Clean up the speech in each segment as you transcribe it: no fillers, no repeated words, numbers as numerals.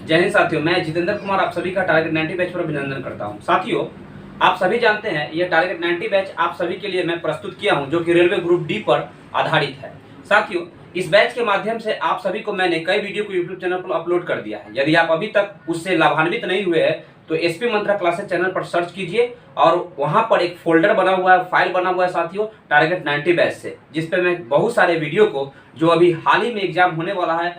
जय हिंद साथियों, मैं जितेंद्र कुमार आप सभी का टारगेट 90 बैच पर अभिनंदन करता हूं। साथियों, आप सभी जानते हैं ये टारगेट 90 बैच आप सभी के लिए मैं प्रस्तुत किया हूं, जो कि रेलवे ग्रुप डी पर आधारित है। साथियों, इस बैच के माध्यम से आप सभी को मैंने कई वीडियो को यूट्यूब चैनल पर अपलोड कर दिया है। यदि आप अभी तक उससे लाभान्वित नहीं हुए हैं तो एसपी मंत्रा क्लासेस चैनल पर सर्च कीजिए और वहां पर एक फोल्डर बना हुआ है, फाइल बना हुआ है साथियों, टारगेट 90 बैच से, जिसपे मैं बहुत सारे वीडियो को जो अभी हाल ही में एग्जाम होने वाला है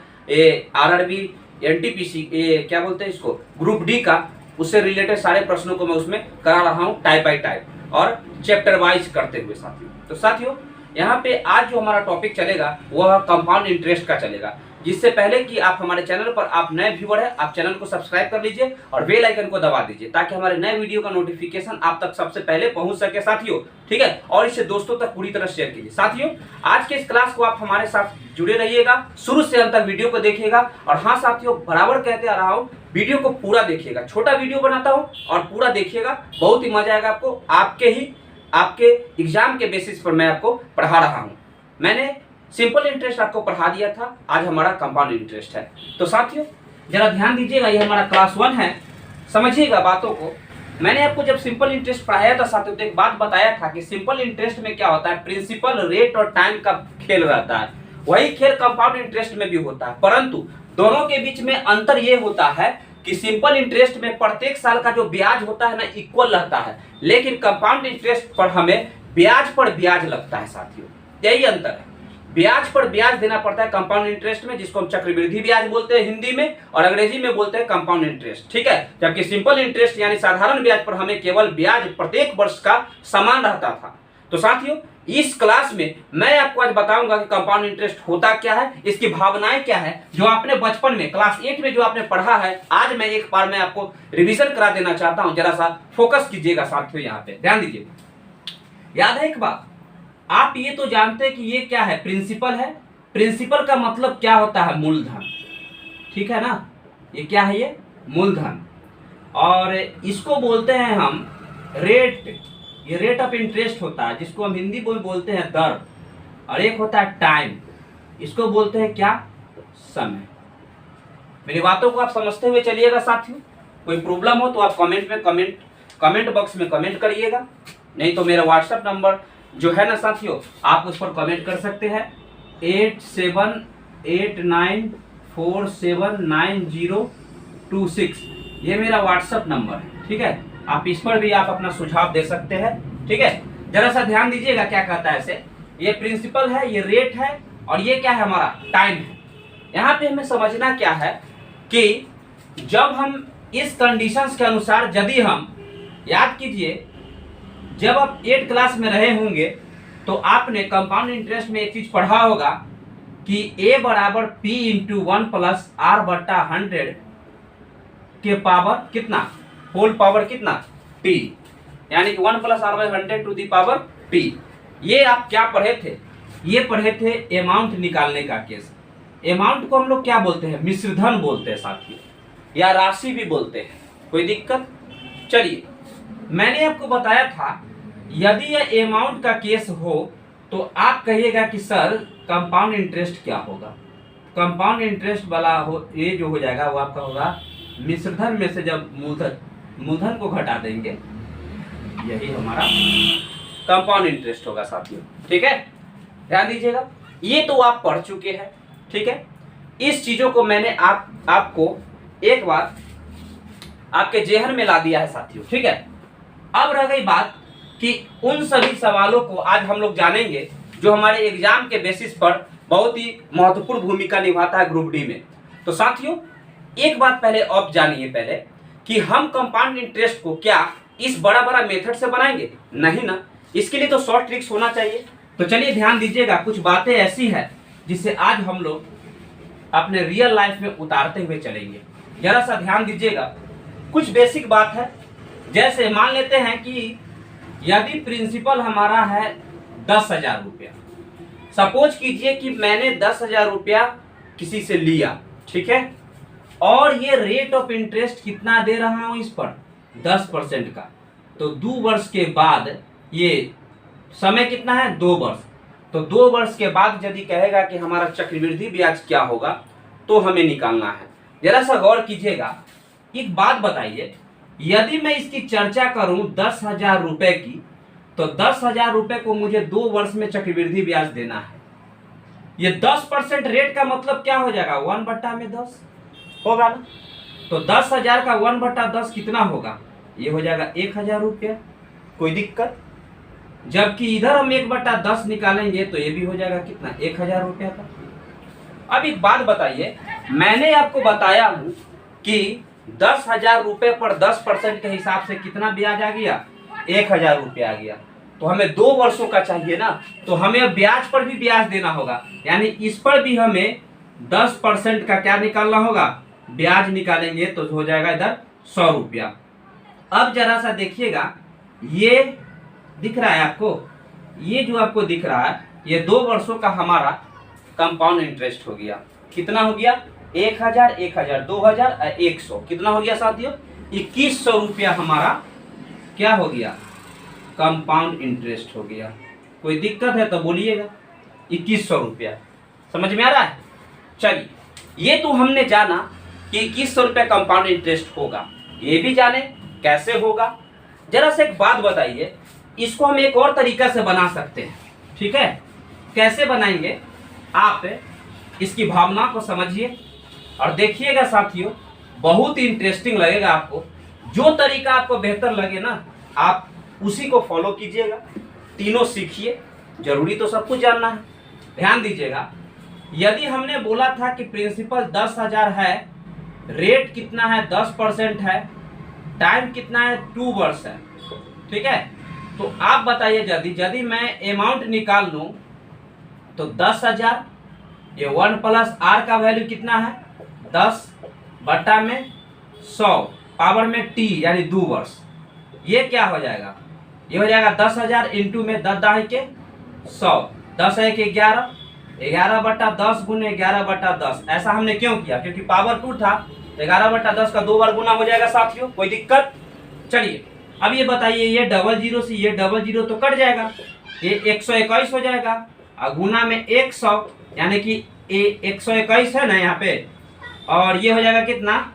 आरआरबी एनटीपीसी क्या बोलते हैं इसको, ग्रुप डी का, उससे रिलेटेड सारे प्रश्नों को मैं उसमें करा रहा हूं टाइप बाय टाइप और चैप्टर वाइज करते हुए साथियों। तो साथियों, यहाँ पे आज जो हमारा टॉपिक चलेगा वह कंपाउंड इंटरेस्ट का चलेगा। जिससे पहले कि आप हमारे चैनल पर आप नए व्यूअर हैं, आप चैनल को सब्सक्राइब कर लीजिए और बेल आइकन को दबा दीजिए ताकि हमारे नए वीडियो का नोटिफिकेशन आप तक सबसे पहले पहुंच सके साथियों। ठीक है, और इसे दोस्तों तक पूरी तरह शेयर कीजिए। साथियों, आज के इस क्लास को आप हमारे साथ जुड़े रहिएगा, शुरू से अंत तक वीडियो को देखिएगा। और हाँ साथियों, बराबर कहते आ रहा हूँ, वीडियो को पूरा देखिएगा। छोटा वीडियो बनाता हूँ और पूरा देखिएगा, बहुत ही मजा आएगा आपको। आपके एग्जाम के बेसिस पर मैं आपको पढ़ा रहा हूँ। मैंने सिंपल इंटरेस्ट आपको पढ़ा दिया था, आज हमारा कंपाउंड इंटरेस्ट है। तो साथियों, जरा ध्यान दीजिएगा, ये हमारा क्लास 1 है, समझिएगा बातों को। मैंने आपको जब सिंपल इंटरेस्ट पढ़ाया था साथियों, तो एक बात बताया था कि सिंपल इंटरेस्ट में क्या होता है, प्रिंसिपल, रेट और टाइम का खेल रहता है। वही खेल कंपाउंड इंटरेस्ट में भी होता है, परंतु दोनों के बीच में अंतर ये होता है कि सिंपल इंटरेस्ट में प्रत्येक साल का जो ब्याज होता है ना, इक्वल रहता है, लेकिन कंपाउंड इंटरेस्ट पर हमें ब्याज पर ब्याज लगता है साथियों। यही अंतर है, ब्याज पर ब्याज देना पड़ता है कंपाउंड इंटरेस्ट में, जिसको हम चक्रवृद्धि ब्याज बोलते हैं हिंदी में, और अंग्रेजी में बोलते हैं कंपाउंड इंटरेस्ट। ठीक है, जबकि सिंपल इंटरेस्ट यानी साधारण ब्याज पर हमें केवल ब्याज प्रत्येक वर्ष का समान रहता था। तो साथियों, इस क्लास में मैं आपको आज बताऊंगा कि कंपाउंड इंटरेस्ट होता क्या है, इसकी भावनाएं क्या है, जो आपने बचपन में क्लास 8 में जो आपने पढ़ा है, आज मैं एक बार मैं आपको रिवीजन करा देना चाहता हूं। जरा सा फोकस कीजिएगा साथियों, यहाँ पे ध्यान दीजिए। याद है एक बात, आप ये तो जानते हैं कि ये क्या है, प्रिंसिपल है। प्रिंसिपल का मतलब क्या होता है, मूलधन। ठीक है ना, ये क्या है, ये मूलधन। और इसको बोलते हैं हम रेट, ये रेट ऑफ इंटरेस्ट होता है, जिसको हम हिंदी में बोलते हैं दर। और एक होता है टाइम, इसको बोलते हैं क्या, समय। मेरी बातों को आप समझते हुए चलिएगा साथियों। कोई प्रॉब्लम हो तो आप कमेंट बॉक्स में कमेंट करिएगा, नहीं तो मेरा व्हाट्सएप नंबर जो है ना साथियों, आप उस पर कमेंट कर सकते हैं 8789479026। ये मेरा व्हाट्सएप नंबर है। ठीक है, आप इस पर भी आप अपना सुझाव दे सकते हैं। ठीक है, जरा सा ध्यान दीजिएगा क्या कहता है इसे। ये प्रिंसिपल है, ये रेट है, और ये क्या है, हमारा टाइम है। यहाँ पे हमें समझना क्या है कि जब हम इस कंडीशंस के अनुसार, यदि हम याद कीजिए, जब आप 8 क्लास में रहे होंगे तो आपने कंपाउंड इंटरेस्ट में एक चीज पढ़ा होगा कि a बराबर p इंटू 1 प्लस r बट्टा 100 के पावर कितना, होल पावर कितना, t, यानी कि 1 plus r by 100 to the power t। ये आप क्या पढ़े थे, ये पढ़े थे अमाउंट निकालने का केस। अमाउंट को हम लोग क्या बोलते हैं, मिश्रधन बोलते हैं साथियों, या राशि भी बोलते हैं। कोई दिक्कत? चलिए, मैंने आपको बताया था यदि यह अमाउंट का केस हो तो आप कहिएगा कि सर कंपाउंड इंटरेस्ट क्या होगा। कंपाउंड इंटरेस्ट वाला हो, ये जो हो जाएगा वो आपका होगा मिश्रधन में से जब मूलधन को घटा देंगे, यही हमारा कंपाउंड इंटरेस्ट होगा साथियों। ठीक है, ध्यान दीजिएगा, ये तो आप पढ़ चुके हैं। ठीक है, इस चीजों को मैंने आपको एक बार आपके जेहन में ला दिया है साथियों। ठीक है, अब रह गई बात कि उन सभी सवालों को आज हम लोग जानेंगे जो हमारे एग्जाम के बेसिस पर बहुत ही महत्वपूर्ण भूमिका निभाता है ग्रुप डी में। तो साथियों, एक बात पहले आप जानिए पहले कि हम कंपाउंड इंटरेस्ट को क्या इस बड़ा मेथड से बनाएंगे, नहीं ना, इसके लिए तो शॉर्ट ट्रिक्स होना चाहिए। तो चलिए ध्यान दीजिएगा, कुछ बातें ऐसी है जिसे आज हम लोग अपने रियल लाइफ में उतारते हुए चलेंगे। जरा सा ध्यान दीजिएगा, कुछ बेसिक बात है। जैसे मान लेते हैं कि यदि प्रिंसिपल हमारा है 10,000 रुपया, सपोज कीजिए कि मैंने 10,000 रुपया किसी से लिया, ठीक है, और ये रेट ऑफ इंटरेस्ट कितना दे रहा हूं इस पर, 10% का। तो 2 वर्ष के बाद, ये समय कितना है, 2 वर्ष, तो 2 वर्ष के बाद यदि कहेगा कि हमारा चक्रवृद्धि ब्याज क्या होगा, तो हमें निकालना है। जरा सा गौर कीजिएगा। एक बात बताइए, यदि मैं इसकी चर्चा करूं 10,000 रुपए की, तो 10,000 रुपए को मुझे 2 वर्ष में चक्रवृद्धि ब्याज देना है। ये 10% रेट का मतलब क्या हो जाएगा, 1/10 होगा ना। तो 10,000 का 1/10 कितना होगा, ये हो जाएगा 1,000 रुपया। कोई दिक्कत? जबकि इधर हम 1/10 निकालेंगे तो ये भी हो जाएगा कितना, 1,000 रुपया का। अब एक बात बताइए, मैंने आपको बताया हूं कि 10,000 रुपए पर 10% के हिसाब से कितना ब्याज आ गया, 1,000 रुपया आ गया। तो हमें 2 वर्षों का चाहिए ना, तो हमें ब्याज पर भी ब्याज देना होगा, यानी इस पर भी हमें 10% का क्या निकालना होगा, ब्याज निकालेंगे तो हो जाएगा इधर 100 रुपया। अब जरा सा देखिएगा, ये दिख रहा है आपको, ये जो आपको दिख रहा है, ये 2 वर्षों का हमारा कंपाउंड इंटरेस्ट हो गया। कितना हो गया, 1,000, 1,000, 2,000, 100, कितना हो गया साथियों, 2,100 रुपया हमारा क्या हो गया, कंपाउंड इंटरेस्ट हो गया। कोई दिक्कत है तो बोलिएगा। 2,100 रुपया समझ में आ रहा है। चलिए, ये तो हमने जाना कि 2,100 रुपया कंपाउंड इंटरेस्ट होगा, ये भी जाने कैसे होगा। जरा से एक बात बताइए, इसको हम एक और तरीका से बना सकते हैं, ठीक है। कैसे बनाएंगे, आप इसकी भावना को समझिए और देखिएगा साथियों, बहुत ही इंटरेस्टिंग लगेगा आपको। जो तरीका आपको बेहतर लगे ना, आप उसी को फॉलो कीजिएगा। तीनों सीखिए, जरूरी तो सब कुछ जानना है। ध्यान दीजिएगा, यदि हमने बोला था कि प्रिंसिपल 10,000 है, रेट कितना है 10% है, टाइम कितना है 2 वर्ष है, ठीक है। तो आप बताइए, यदि मैं अमाउंट निकाल लूं तो 10,000, ये 1 + r का वैल्यू कितना है 10/100 पावर में t यानी 2 वर्ष। ये क्या हो जाएगा, ये हो जाएगा 10,000 इंटू में 10 के 100, 10 1 11, 11/10 गुने 11/10। ऐसा हमने क्यों किया, क्योंकि पावर 2 था, 11/10 का 2 बार गुना हो जाएगा साथियों। कोई दिक्कत? चलिए, अब ये बताइए, ये 00 से ये 00 तो कट जाएगा, ये 121 हो जाएगा, और गुना में 100 यानी कि 121 है ना यहाँ पे, और ये हो जाएगा कितना,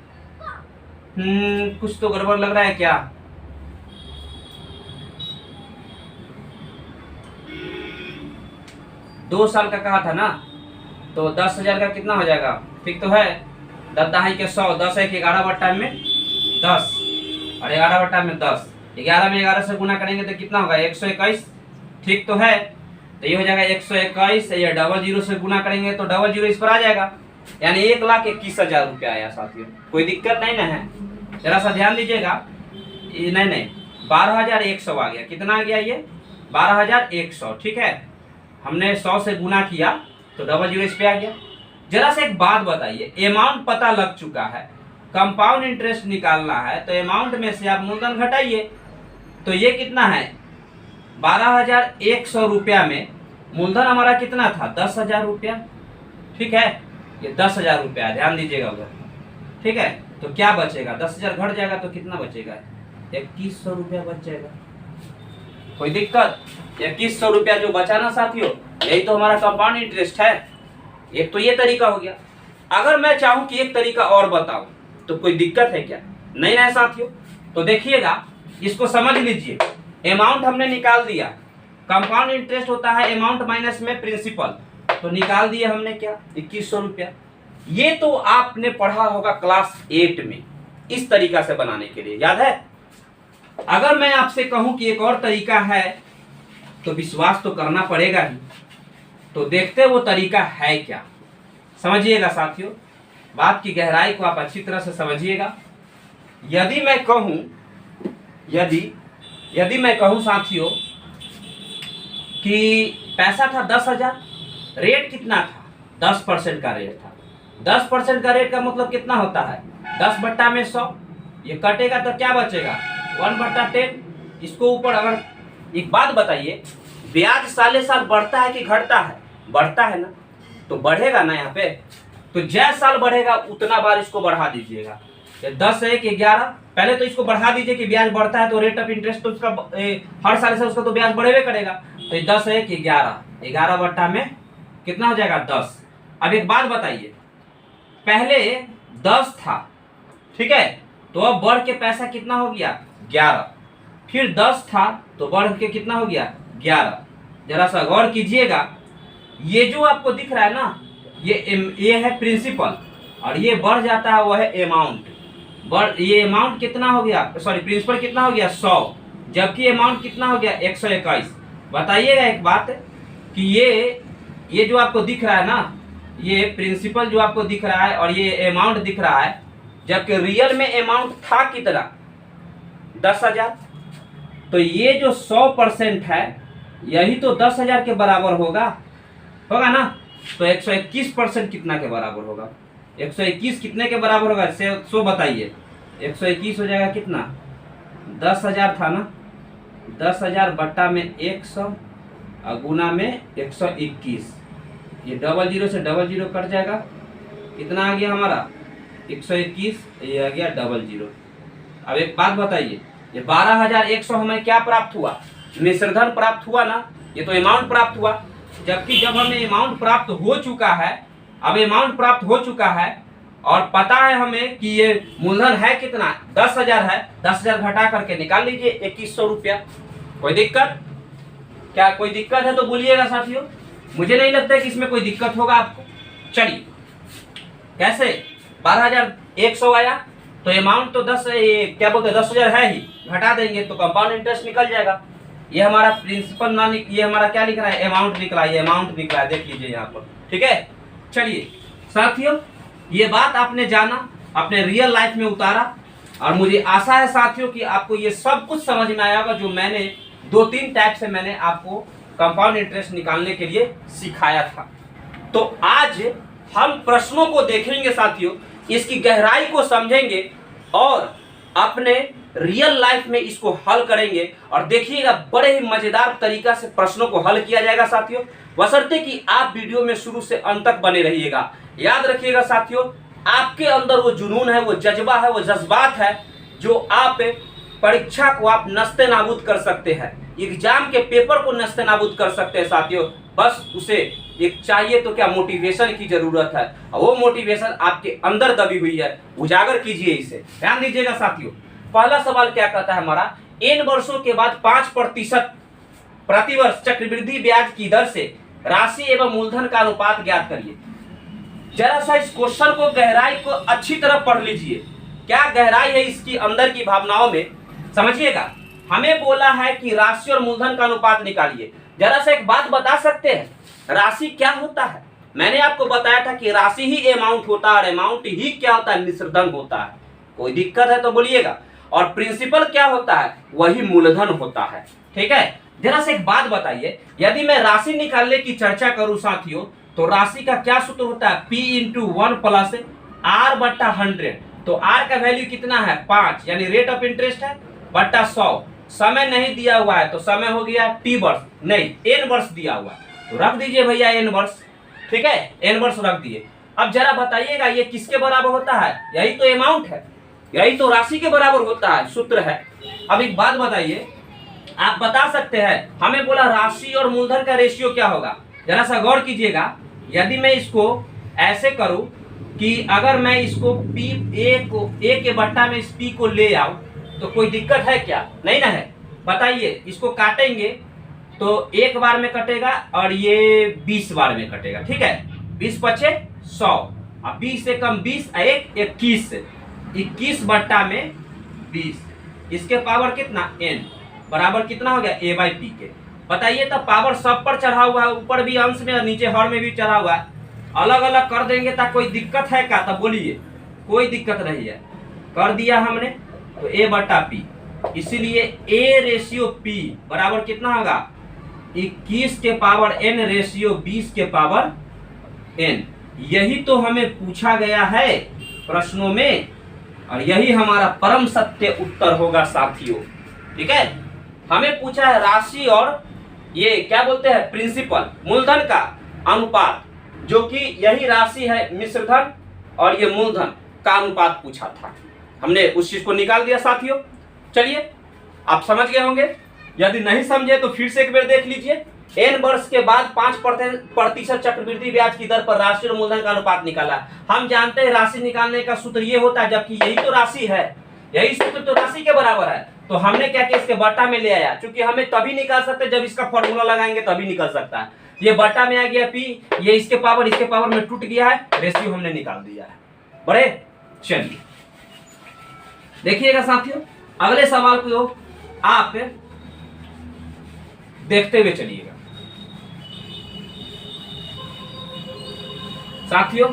कुछ तो गड़बड़ लग रहा है क्या, दो साल का कहा था ना, तो 10,000 का कितना हो जाएगा, ठीक तो है, 10 के 100, 10 1 11 में 10 और 11 में 10, 11 में 11 से गुना करेंगे तो कितना होगा 121, ठीक तो है। तो ये हो जाएगा 121, ये 00 से गुना करेंगे तो 00 इस पर आ जाएगा, यानी 1,21,000 रुपया आया साथियों। कोई दिक्कत नहीं ना है। जरा सा ध्यान दीजिएगा, नहीं 12,100 आ गया। कितना आ गया ये 12,100, ठीक है। हमने 100 से गुना किया तो 00 इस पे आ गया। जरा से एक बात बताइए, अमाउंट पता लग चुका है, कंपाउंड इंटरेस्ट निकालना है, तो अमाउंट में से आप मूलधन घटाइए। तो ये कितना है 12,100 रुपया में मूलधन हमारा कितना था 10,000 रुपया, ठीक है। ये 10,000 रुपया, ध्यान दीजिएगा उधर, ठीक है। तो क्या बचेगा, 10,000 घट जाएगा तो कितना बचेगा, 2,100 रुपया बच जाएगा। कोई दिक्कत? 2,100 रुपया जो बचा ना साथियों, यही तो हमारा कंपाउंड इंटरेस्ट है। एक तो ये तरीका हो गया। अगर मैं चाहूं कि एक तरीका और बताऊं तो कोई दिक्कत है क्या? नहीं है साथियों। तो देखिएगा, इसको समझ लीजिए। अमाउंट हमने निकाल दिया, कंपाउंड इंटरेस्ट होता है अमाउंट माइनस में प्रिंसिपल, तो निकाल दिया हमने क्या 2,100 रुपया। ये तो आपने पढ़ा होगा क्लास 8 में, इस तरीका से बनाने के लिए, याद है। अगर मैं आपसे कहूं कि एक और तरीका है तो विश्वास तो करना पड़ेगा ही। तो देखते वो तरीका है क्या, समझिएगा साथियों। बात की गहराई को आप अच्छी तरह से समझिएगा। यदि मैं कहूं यदि मैं कहूं साथियों कि पैसा था 10,000, रेट कितना था 10% का रेट था। 10% का रेट का मतलब कितना होता है 10/100, ये कटेगा तो क्या बचेगा 1/10। इसको ऊपर अगर एक बात बताइए, ब्याज साले साल बढ़ता है कि घटता है? बढ़ता है ना, तो बढ़ेगा ना यहाँ पे। तो जैसा साल बढ़ेगा उतना बार इसको बढ़ा दीजिएगा। 10 1 11, पहले तो इसको बढ़ा दीजिए कि ब्याज बढ़ता है तो रेट ऑफ इंटरेस्ट तो उसका हर साल से उसका तो ब्याज बढ़ेगा करेगा। तो 10 1 11, 11 बट्टा में कितना हो जाएगा 10। अब एक बात बताइए, पहले 10 था, ठीक है, तो अब बढ़ के पैसा कितना हो गया 11। फिर 10 था तो बढ़ के कितना हो गया 11। जरा सा गौर कीजिएगा, ये जो आपको दिख रहा है ना, ये है प्रिंसिपल, और ये बढ़ जाता है वो है अमाउंट। ये अमाउंट कितना हो गया, सॉरी प्रिंसिपल कितना हो गया 100, जबकि अमाउंट कितना हो गया 121। बताइएगा एक बात कि ये जो आपको दिख रहा है ना, ये प्रिंसिपल जो आपको दिख रहा है और ये अमाउंट दिख रहा है, जबकि रियल में अमाउंट था कितना 10,000। तो ये जो 100% है यही तो 10,000 के बराबर होगा ना। तो 121% कितना के बराबर होगा, 121 कितने के बराबर होगा 100 बताइए। 121 हो जाएगा कितना 10,000 था ना, 10,000 बट्टा में 100 और गुना में 121, ये डबल जीरो से डबल जीरो कट जाएगा, कितना आ गया हमारा 121, ये आ गया डबल जीरो। अब एक बात बताइए, ये 12,100 हमें क्या प्राप्त हुआ, मिश्रधन प्राप्त हुआ ना, ये तो अमाउंट प्राप्त हुआ। जबकि जब हमें अमाउंट प्राप्त हो चुका है, अब अमाउंट प्राप्त हो चुका है और पता है हमें कि ये मूलधन है कितना 10,000 है, 10,000 घटा करके निकाल लीजिए 2100 रुपया। कोई दिक्कत क्या, कोई दिक्कत है तो बोलिएगा साथियों, मुझे नहीं लगता कि इसमें कोई दिक्कत होगा आपको। चलिए कैसे 12,100 आया, तो अमाउंट तो 10,000 है ही, घटा देंगे तो कंपाउंड इंटरेस्ट निकल जाएगा। ये हमारा प्रिंसिपल ना, ये हमारा क्या लिख रहा है अमाउंट निकला, ये अमाउंट निकला है, देख लीजिए यहाँ पर, ठीक है। चलिए साथियों, ये बात आपने जाना, अपने रियल लाइफ में उतारा, और मुझे आशा है साथियों कि आपको ये सब कुछ समझ में आया होगा जो मैंने 2-3 टाइप से मैंने आपको कंपाउंड इंटरेस्ट निकालने के लिए सिखाया था। तो आज हम प्रश्नों को देखेंगे साथियों, इसकी गहराई को समझेंगे और अपने रियल लाइफ में इसको हल करेंगे, और देखिएगा बड़े ही मजेदार तरीका से प्रश्नों को हल किया जाएगा साथियों, बशर्ते कि आप वीडियो में शुरू से अंत तक बने रहिएगा। याद रखिएगा साथियों, आपके अंदर वो जुनून है, वो जज्बा है, वो जज्बात है जो आप परीक्षा को आप नस्ते नाबूद कर सकते हैं, एग्जाम के पेपर को नस्ते नाबूद कर सकते हैं साथियों। बस उसे एक चाहिए तो क्या मोटिवेशन की जरूरत है, और वो मोटिवेशन आपके अंदर दबी हुई है, उजागर कीजिए इसे। ध्यान दीजिएगा साथियों, पहला सवाल क्या कहता है हमारा, इन वर्षों के बाद 5% प्रतिवर्ष चक्रवृद्धि ब्याज की दर से राशि एवं मूलधन का अनुपात ज्ञात करिए। जरा सा इस क्वेश्चन को गहराई को अच्छी तरह पढ़ लीजिए, क्या गहराई है इसकी अंदर की भावनाओं में, समझिएगा। हमें बोला है कि राशि और मूलधन का अनुपात निकालिए। जरा सा एक बात बता सकते हैं, राशि क्या होता है? मैंने आपको बताया था कि राशि ही अमाउंट होता है, और अमाउंट ही क्या होता है, मिश्रधन होता है। कोई दिक्कत है तो बोलिएगा। और प्रिंसिपल क्या होता है, वही मूलधन होता है, ठीक है। जरा से एक बात बताइए, यदि मैं राशि निकालने की चर्चा करूं साथियों, तो राशि का क्या सूत्र होता है, P × 1 + R/100। तो R का वैल्यू कितना है 5, यानी रेट ऑफ इंटरेस्ट है, बट्टा 100। समय नहीं दिया हुआ है तो समय हो गया T वर्ष, नहीं N वर्ष दिया हुआ है, तो रख दीजिए भैया N वर्ष, ठीक है, N वर्ष रख दिए। अब जरा बताइएगा ये किसके बराबर होता है, यही तो अमाउंट है, यही तो राशि के बराबर होता है, सूत्र है। अब एक बात बताइए, आप बता सकते हैं, हमें बोला राशि और मूलधन का रेशियो क्या होगा। जरा सा गौर कीजिएगा, यदि मैं इसको ऐसे करूं कि अगर मैं इसको A के बट्टा में इस P को ले आऊं तो कोई दिक्कत है क्या, नहीं ना है। बताइए, इसको काटेंगे तो 1 बार में कटेगा और ये 20 बार में कटेगा, ठीक है, 20 × 5 = 100, अब 20 से कम 20, 1 21 बट्टा में 20, इसके पावर कितना n, बराबर कितना हो गया A/P के। बताइए तब पावर सब पर चढ़ा हुआ है, ऊपर भी अंश में और नीचे हर में भी चढ़ा हुआ है, अलग अलग कर देंगे तो कोई दिक्कत है क्या, तब बोलिए, कोई दिक्कत नहीं है। कर दिया हमने तो A/P, इसीलिए A/P बराबर कितना होगा 21 के पावर n रेशियो 20 के पावर n। यही तो हमें पूछा गया है प्रश्नों में, और यही हमारा परम सत्य उत्तर होगा साथियों, ठीक है। हमें पूछा है राशि और ये क्या बोलते हैं प्रिंसिपल, मूलधन का अनुपात, जो कि यही राशि है मिश्रधन, और ये मूलधन का अनुपात पूछा था, हमने उस चीज को निकाल दिया साथियों। चलिए आप समझ गए होंगे, यदि नहीं समझे तो फिर से एक बार देख लीजिए। n वर्ष के बाद 5% चक्रवृद्धि ब्याज की दर पर राशि और मूलधन का अनुपात निकाला। हम जानते हैं राशि निकालने का सूत्र ये होता है, जबकि यही तो राशि है, यही सूत्र तो राशि के बराबर है। तो हमने क्या किया, इसके बट्टा में ले आया, क्योंकि हमें तभी निकाल सकते जब इसका फॉर्मूला लगाएंगे तभी निकल सकता है। ये बट्टा में आ गया p, ये इसके पावर में टूट गया है, रेशियो हमने निकाल दिया है। बड़े चलिए देखिएगा साथियों, अगले सवाल को आप देखते हुए चलिएगा। साथियों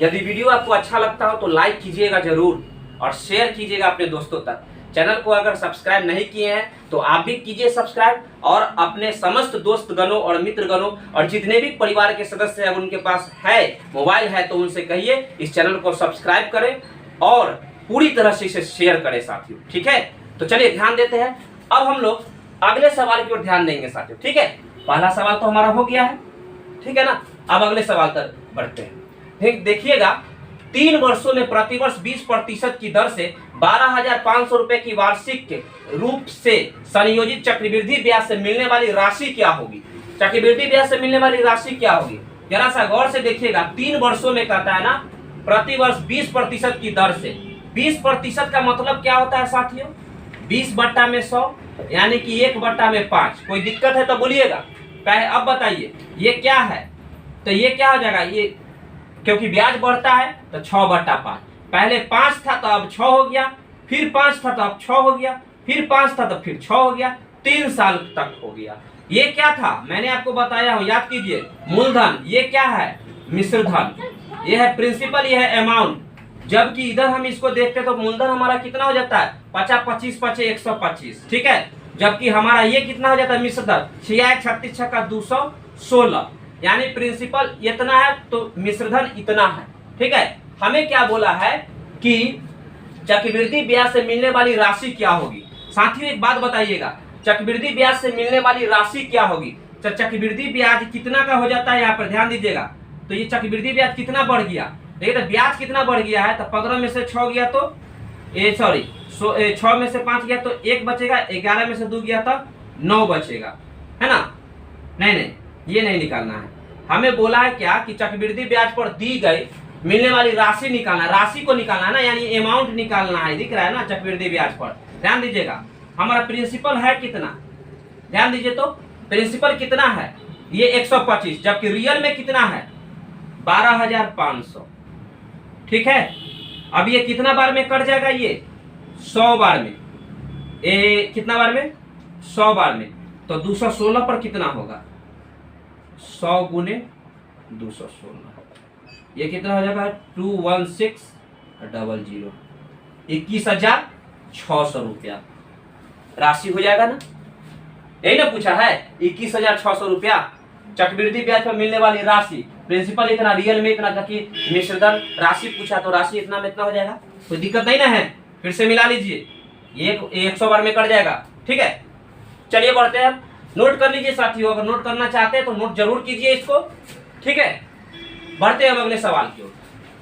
यदि वीडियो आपको अच्छा लगता हो तो लाइक कीजिएगा जरूर और शेयर कीजिएगा अपने दोस्तों तक। चैनल को अगर सब्सक्राइब नहीं किए हैं तो आप भी कीजिए सब्सक्राइब, और अपने समस्त दोस्त गणों और मित्र गणों और जितने भी परिवार के सदस्य हैं उनके पास है मोबाइल है तो उनसे कहिए इस चैनल को सब्सक्राइब करें और पूरी तरह से इसे शेयर करें साथियों। ठीक है, तो चलिए ध्यान देते हैं। अब हम लोग अगले सवाल की ओर ध्यान देंगे साथियों। ठीक है, पहला सवाल तो हमारा हो गया है, ठीक है ना। अब अगले सवाल तक बढ़ते हैं। देखिएगा, 3 वर्षों में प्रतिवर्ष 20% की दर से 12,500 रुपए की वार्षिक के रूप से संयोजित चक्रवृद्धि ब्याज से मिलने वाली राशि क्या होगी? चक्रवृद्धि ब्याज से मिलने वाली राशि क्या होगी? जरा सा गौर से देखिएगा, 3 वर्षों में कहता है ना, प्रतिवर्ष 20% की दर से। 20% का मतलब क्या होता है साथियों? 20/100 यानी कि 1/5। कोई दिक्कत है तो बोलिएगा। अब बताइए ये क्या है? तो ये क्या हो जाएगा? ये क्योंकि ब्याज बढ़ता है तो 6/5। पहले 5 था तो अब 6 हो गया, फिर 5 था तो अब 6 हो गया, फिर 5 था तो फिर 6 हो गया, 3 साल तक हो गया। ये क्या था? मैंने आपको बताया हूं, याद कीजिए। मूलधन, ये क्या है? मिश्र धन। ये है प्रिंसिपल, ये है अमाउंट। जबकि इधर हम इसको देखते तो मूलधन हमारा कितना हो जाता है? 50, 25, 25, 125। ठीक है, जबकि हमारा ये कितना हो जाता है? मिश्र धन 6 36 का 216, यानी प्रिंसिपल इतना है तो मिश्रधन इतना है। ठीक है, हमें क्या बोला है कि चक्रवृद्धि ब्याज से मिलने वाली राशि क्या होगी? साथियों एक बात बताइएगा, चक्रवृद्धि ब्याज से मिलने वाली राशि क्या होगी? चक्रवृद्धि ब्याज कितना का हो जाता है? यहाँ पर ध्यान दीजिएगा। तो ये चक्रवृद्धि ब्याज कितना बढ़ गया? देखिए तो ब्याज कितना बढ़ गया है, तो 15 में से 6 गया तो 6 में से 5 गया तो 1 बचेगा, 11 में से 2 गया तो 9 बचेगा, है ना। नहीं, ये नहीं निकालना है। हमें बोला है क्या कि चक्रवृद्धि ब्याज पर दी गई मिलने वाली राशि निकालना, राशि को निकालना है ना, यानी अमाउंट निकालना है। दिख रहा है ना चक्रवृद्धि ब्याज पर? ध्यान दीजिएगा, हमारा प्रिंसिपल है कितना? ध्यान दीजिए, तो प्रिंसिपल कितना है? ये 125, जबकि रियल में कितना है? 12,500। ठीक है, अब ये कितना बार में कट जाएगा? ये 100 बार में। कितना बार में? 100 बार में। तो 216 पर कितना होगा? 100 गुने 216, ये कितना हो जाएगा? 21600, 21,600 रुपया राशि हो जाएगा ना। यही ना पूछा है, 21,600 रुपया चक्रवृद्धि ब्याज पर मिलने वाली राशि। प्रिंसिपल इतना, रियल में इतना, ताकि मिश्रधन राशि पूछा तो राशि इतना में इतना हो जाएगा। कोई दिक्कत नहीं ना है? फिर से मिला लीजिए, ये 100 बार में कट जाएगा। ठीक है, चलिए बढ़ते हैं। नोट कर लीजिए साथियों, अगर नोट करना चाहते हैं तो नोट जरूर कीजिए इसको। ठीक है, बढ़ते हैं अगले सवाल की ओर।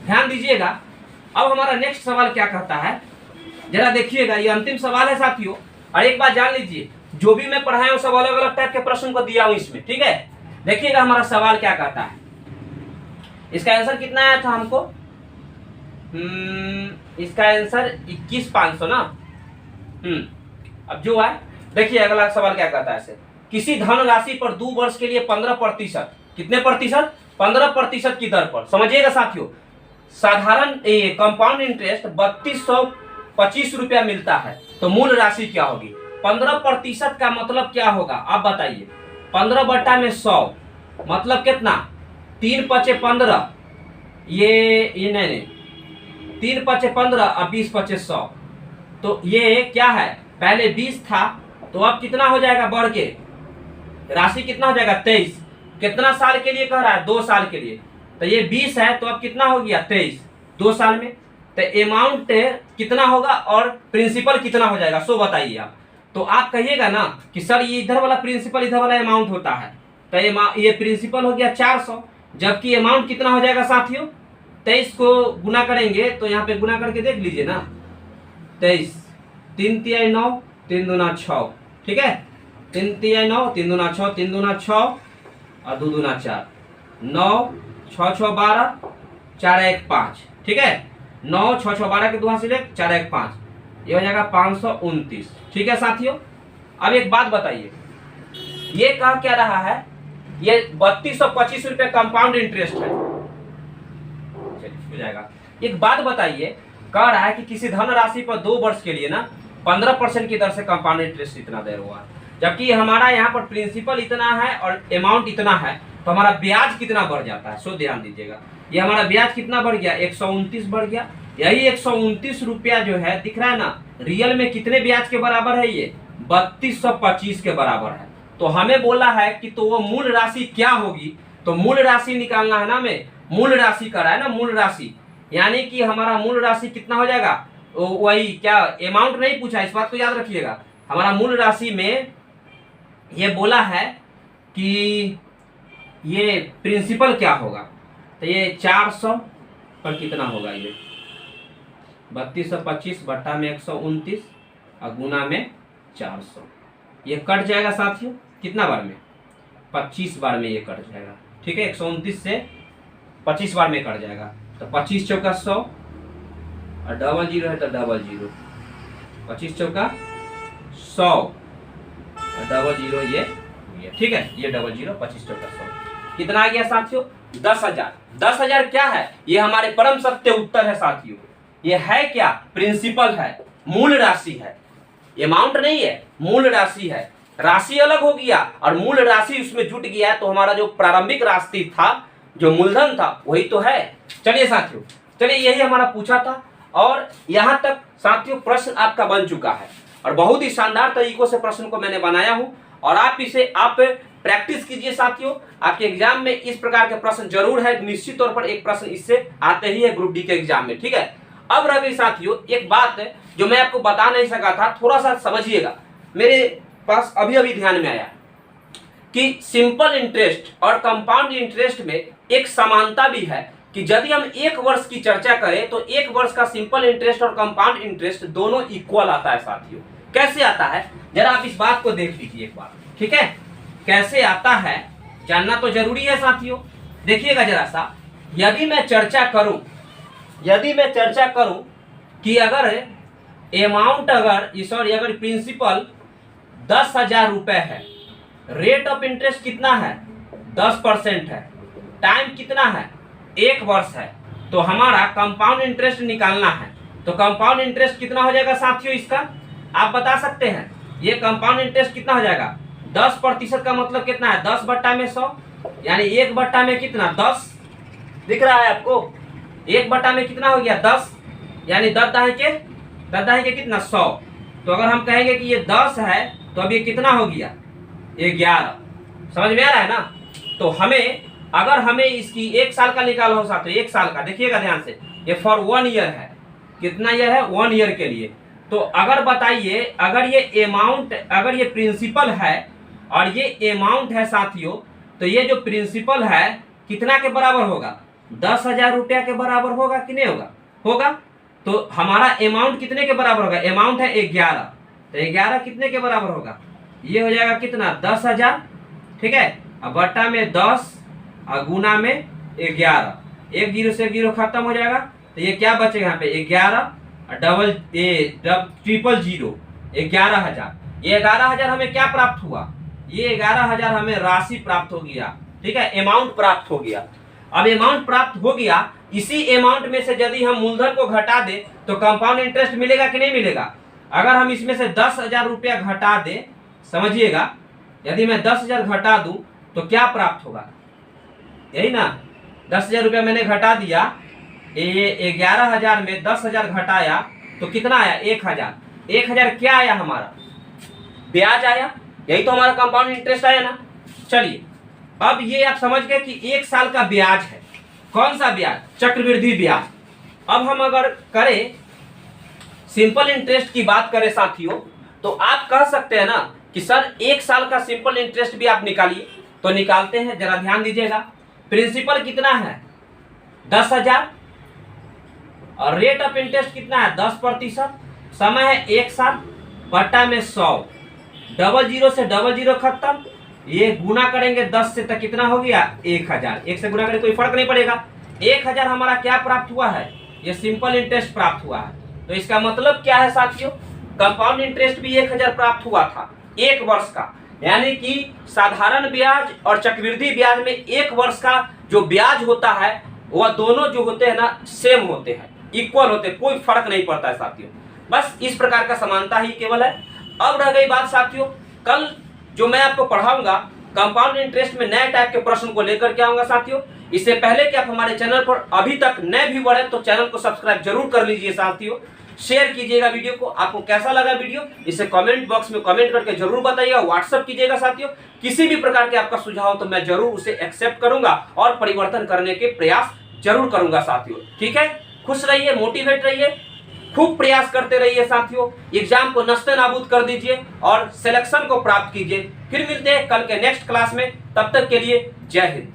ध्यान दीजिएगा, अब हमारा नेक्स्ट सवाल क्या कहता है, जरा देखिएगा। ये अंतिम सवाल है साथियों, और एक बात जान लीजिए, जो भी मैं पढ़ाया हूं सब अलग अलग टाइप के प्रश्न को दिया हूं इसमें। ठीक है, देखिएगा हमारा सवाल क्या कहता है। इसका आंसर कितना आया था हमको? इसका आंसर 21,500 ना। अब जो है देखिए अगला सवाल क्या कहता है इसे। किसी धन राशि पर 2 वर्ष के लिए 15%, कितने प्रतिशत? 15% की दर पर, समझिएगा साथियों, साधारण कंपाउंड इंटरेस्ट 3225 रुपया मिलता है, तो मूल राशि क्या होगी? 15% का मतलब क्या होगा आप बताइए? 15/100 मतलब कितना? 3 × 5 = 15, ये नहीं 3 × 5 = 15 और 20 × 5 = 100। तो ये क्या है? पहले 20 था तो अब कितना हो जाएगा बढ़ के? राशि कितना हो जाएगा? 23। कितना साल के लिए कह रहा है? 2 साल के लिए। तो ये 20 है तो अब कितना हो गया? 23, 2 साल में। तो अमाउंट कितना होगा और प्रिंसिपल कितना हो जाएगा, सो बताइए आप। तो आप कहिएगा ना कि सर ये इधर वाला प्रिंसिपल इधर वाला अमाउंट होता है, तो ये प्रिंसिपल हो गया 400, जबकि अमाउंट कितना हो जाएगा साथियों? 23 को गुना करेंगे तो यहाँ पे गुना करके देख लीजिए ना, 23, 3 × 3 = 9, 3 × 2 = 6। ठीक है, तीन तिया 9, 3 दूना 6, 3 दूना 6 और 2 दूना 4, 9 6 6 12, 4 1 5, ठीक है। 9 6 6 12 के दुआ से ले 4 1 5, ये हो जाएगा 529, ठीक है साथियों। अब एक बात बताइए, ये कह क्या रहा है, ये 3225 रुपये कंपाउंड इंटरेस्ट है, चलिए हो जाएगा। एक बात बताइए, कह रहा है कि किसी धन राशि पर 2 वर्ष के लिए ना 15% की दर से कंपाउंड इंटरेस्ट इतना दे हुआ है, जबकि हमारा यहाँ पर प्रिंसिपल इतना है और अमाउंट इतना है, तो हमारा ब्याज कितना बढ़ जाता है, सो ध्यान दीजिएगा। ये हमारा ब्याज कितना बढ़ गया, 129 बढ़ गया। यही 129 रुपया जो है दिख रहा है ना, रियल में कितने ब्याज के बराबर है, ये 3225 के बराबर है। तो हमें बोला है कि तो वो मूल राशि क्या होगी, तो मूल राशि निकालना है ना, हमें मूल राशि करा है ना, मूल राशि, यानी कि हमारा मूल राशि कितना हो जाएगा, वही क्या अमाउंट नहीं पूछा, इस बात को याद रखिएगा। हमारा मूल राशि में ये बोला है कि ये प्रिंसिपल क्या होगा, तो ये 400 पर कितना होगा, ये 3225 बट्टा में 129 और गुना में 400, ये कट जाएगा साथियों कितना बार में, 25 बार में ये कट जाएगा, ठीक है। 129 से 25 बार में कट जाएगा, तो 25 चौका 100 और डबल जीरो है तो डबल जीरो, 25 चौका 100 और डबल जीरो ये, ठीक है, ये डबल जीरो 25 चौका 100 कितना आ गया साथियों, 10,000। 10,000 क्या है, ये हमारे परम सत्य उत्तर है साथियों। ये है क्या, प्रिंसिपल है, मूल राशि है, अमाउंट नहीं है, मूल राशि है। राशि अलग हो गया और मूल राशि उसमें जुट गया है, तो हमारा जो प्रारंभिक राशि था, जो मूलधन था, वही तो है। चलिए साथियों, चलिए यही हमारा पूछा था और यहाँ तक साथियों प्रश्न आपका बन चुका है और बहुत ही शानदार तरीकों से प्रश्न को मैंने बनाया हूँ और आप इसे आप प्रैक्टिस कीजिए साथियों। आपके एग्जाम में इस प्रकार के प्रश्न जरूर है, निश्चित तौर पर एक प्रश्न इससे आते ही है ग्रुप डी के एग्जाम में, ठीक है। अब रह गई साथियों एक बात है जो मैं आपको बता नहीं सका था, थोड़ा सा समझिएगा, मेरे पास अभी अभी ध्यान में आया कि सिंपल इंटरेस्ट और कंपाउंड इंटरेस्ट में एक समानता भी है कि यदि हम 1 वर्ष की चर्चा करें तो 1 वर्ष का सिंपल इंटरेस्ट और कंपाउंड इंटरेस्ट दोनों इक्वल आता है साथियों। कैसे आता है, जरा आप इस बात को देख लीजिए एक बार, ठीक है। कैसे आता है जानना तो जरूरी है साथियों। देखिएगा जरा सा, यदि मैं चर्चा करूं कि अगर अमाउंट अगर प्रिंसिपल 10,000 रुपए है, रेट ऑफ इंटरेस्ट कितना है 10% है, टाइम कितना है 1 वर्ष है, तो हमारा कंपाउंड इंटरेस्ट निकालना है। तो कंपाउंड इंटरेस्ट कितना हो जाएगा साथियों, इसका आप बता सकते हैं। ये कंपाउंड इंटरेस्ट कितना हो जाएगा, 10% का मतलब कितना है 10 बट्टा में 100, यानी 1 बट्टा में कितना 10 दिख रहा है आपको, 1 बट्टा में कितना हो गया 10, यानी 10 दहाई के कितना 100। तो अगर हम कहेंगे कि ये 10 है तो अब ये कितना हो गया 11, समझ में आ रहा है ना। तो अगर हमें इसकी 1 साल का निकाला हो साथियों, 1 साल का देखिएगा ध्यान से, ये फॉर 1 ईयर है, कितना ईयर है 1 ईयर के लिए। तो अगर बताइए, अगर ये अमाउंट, अगर ये प्रिंसिपल है और ये अमाउंट है साथियों, तो ये जो प्रिंसिपल है कितना के बराबर होगा 10,000 रुपया के बराबर होगा कि नहीं होगा। तो हमारा अमाउंट कितने के बराबर होगा, अमाउंट है 11, तो 11 कितने के बराबर होगा, ये हो जाएगा कितना 10,000, ठीक है। अब बट्टा में 10 और गुना में 11, 1 जीरो से 0 खत्म हो जाएगा, तो ये क्या बचेगा यहाँ पे 11 ट्रिपल जीरो 11,000। ये 11,000 हमें क्या प्राप्त हुआ, ये 11,000 हमें राशि प्राप्त हो गया, ठीक है, अमाउंट प्राप्त हो गया। अब अमाउंट प्राप्त हो गया, इसी अमाउंट में से यदि हम मूलधन को घटा दे तो कंपाउंड इंटरेस्ट मिलेगा कि नहीं मिलेगा। अगर हम इसमें से 10,000 रुपया घटा दे, समझिएगा, यदि मैं 10,000 घटा दूं तो क्या प्राप्त होगा, यही ना, 10,000 रुपया मैंने घटा दिया, ये 11,000 में 10,000 घटाया तो कितना आया 1,000। 1,000 क्या आया हमारा, ब्याज आया, यही तो हमारा कंपाउंड इंटरेस्ट आया ना। चलिए अब ये आप समझ गए कि 1 साल का ब्याज है, कौन सा ब्याज, चक्रवृद्धि ब्याज। अब हम अगर करें सिंपल इंटरेस्ट की बात करें साथियों, तो आप कह सकते हैं ना कि सर 1 साल का सिंपल इंटरेस्ट भी आप निकालिए, तो निकालते हैं, जरा ध्यान दीजिएगा। प्रिंसिपल कितना है 10,000 और रेट ऑफ इंटरेस्ट कितना है 10%, समय है 1 साल, बट्टा में 100, डबल जीरो से डबल जीरो खत्म, ये गुना करेंगे 10 से तो कितना हो गया 1000, 1 से गुना करेंगे कोई फर्क नहीं पड़ेगा। 1000 हमारा क्या प्राप्त हुआ है, ये सिंपल इंटरेस्ट प्राप्त हुआ है। तो इसका मतलब क्या है साथियों, कंपाउंड इंटरेस्ट भी 1000 प्राप्त हुआ था 1 वर्ष का, यानी कि साधारण ब्याज और चक्रवृद्धि ब्याज में 1 वर्ष का जो ब्याज होता है वह दोनों जो होते हैं ना सेम होते हैं, इक्वल होते हैं, कोई फर्क नहीं पड़ता है साथियों। बस इस प्रकार का समानता ही केवल है। अब रह गई बात साथियों, कल जो मैं आपको पढ़ाऊंगा कंपाउंड इंटरेस्ट में नए टाइप के प्रश्न को लेकर के आऊंगा साथियों। इससे पहले कि आप हमारे चैनल पर अभी तक नए व्यूअर हैं तो चैनल को सब्सक्राइब जरूर कर लीजिए साथियों, शेयर कीजिएगा वीडियो को। आपको कैसा लगा वीडियो इसे कमेंट बॉक्स में कमेंट करके जरूर बताइएगा, व्हाट्सअप कीजिएगा साथियों। किसी भी प्रकार के आपका सुझाव हो तो मैं जरूर उसे एक्सेप्ट करूंगा और परिवर्तन करने के प्रयास जरूर करूंगा साथियों। ठीक है, खुश रहिए, मोटिवेट रहिए, खूब प्रयास करते रहिए साथियों, एग्जाम को नस्ते नाबूद कर दीजिए और सिलेक्शन को प्राप्त कीजिए। फिर मिलते हैं कल के नेक्स्ट क्लास में, तब तक के लिए जय हिंद।